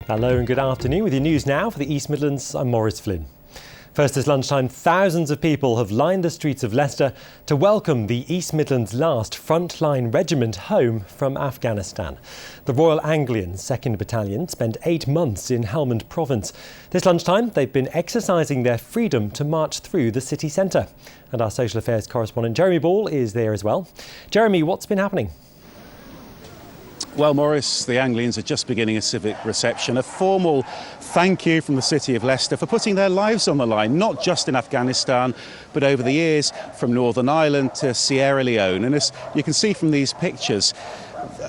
Hello and good afternoon. With your news now for the East Midlands, I'm Maurice Flynn. First this lunchtime, thousands of people have lined the streets of Leicester to welcome the East Midlands' last frontline regiment home from Afghanistan. The Royal Anglians 2nd Battalion spent 8 months in Helmand Province. This lunchtime, they've been exercising their freedom to march through the city centre. And our social affairs correspondent Jeremy Ball is there as well. Jeremy, what's been happening? Well, Maurice, the Anglians are just beginning a civic reception, a formal thank you from the city of Leicester for putting their lives on the line, not just in Afghanistan, but over the years from Northern Ireland to Sierra Leone. And as you can see from these pictures,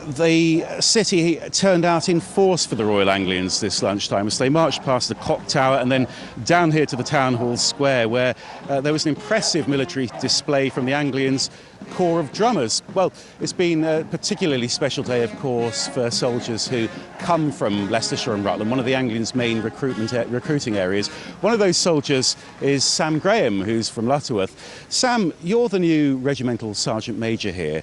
the city turned out in force for the Royal Anglians this lunchtime as they marched past the clock tower and then down here to the Town Hall Square, where there was an impressive military display from the Anglians Corps of Drummers. Well, it's been a particularly special day, of course, for soldiers who come from Leicestershire and Rutland, one of the Anglians' main recruiting areas. One of those soldiers is Sam Graham, who's from Lutterworth. Sam, you're the new regimental sergeant major here.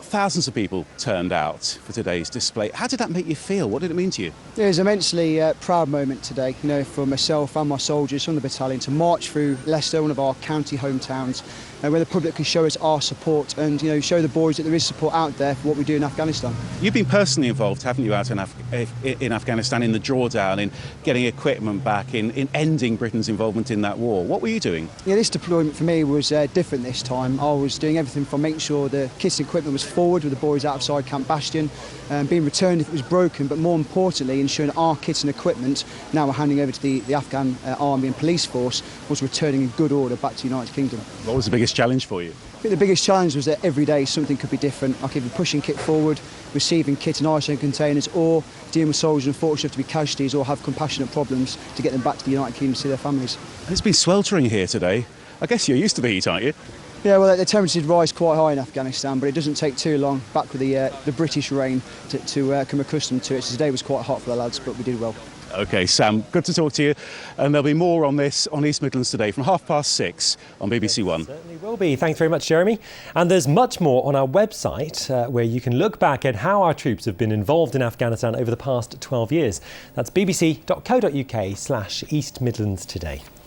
Thousands of people turned out for today's display. How did that make you feel? What did it mean to you? It was an immensely proud moment today, for myself and my soldiers from the battalion to march through Leicester, one of our county hometowns, where the public can show us our support and show the boys that there is support out there for what we do in Afghanistan. You've been personally involved, haven't you, out in Afghanistan, in the drawdown, in getting equipment back, in ending Britain's involvement in that war. What were you doing? Yeah, this deployment for me was different this time. I was doing everything from making sure the kit and equipment was forward with the boys outside Camp Bastion, being returned if it was broken, but more importantly ensuring that our kit and equipment, now we're handing over to the Afghan army and police force, was returning in good order back to the United Kingdom. What was the biggest challenge for you? I think the biggest challenge was that every day something could be different, like either pushing kit forward, receiving kit in isolated containers, or dealing with soldiers unfortunately to be casualties or have compassionate problems to get them back to the United Kingdom to see their families. It's been sweltering here today. I guess you're used to the heat, aren't you? Yeah, well, the temperatures rise quite high in Afghanistan, but it doesn't take too long back with the British rain to become accustomed to it. So today was quite hot for the lads, but we did well. OK, Sam, good to talk to you. And there'll be more on this on East Midlands today from 6:30 on BBC One. Certainly will be. Thanks very much, Jeremy. And there's much more on our website where you can look back at how our troops have been involved in Afghanistan over the past 12 years. That's bbc.co.uk/East Midlands Today.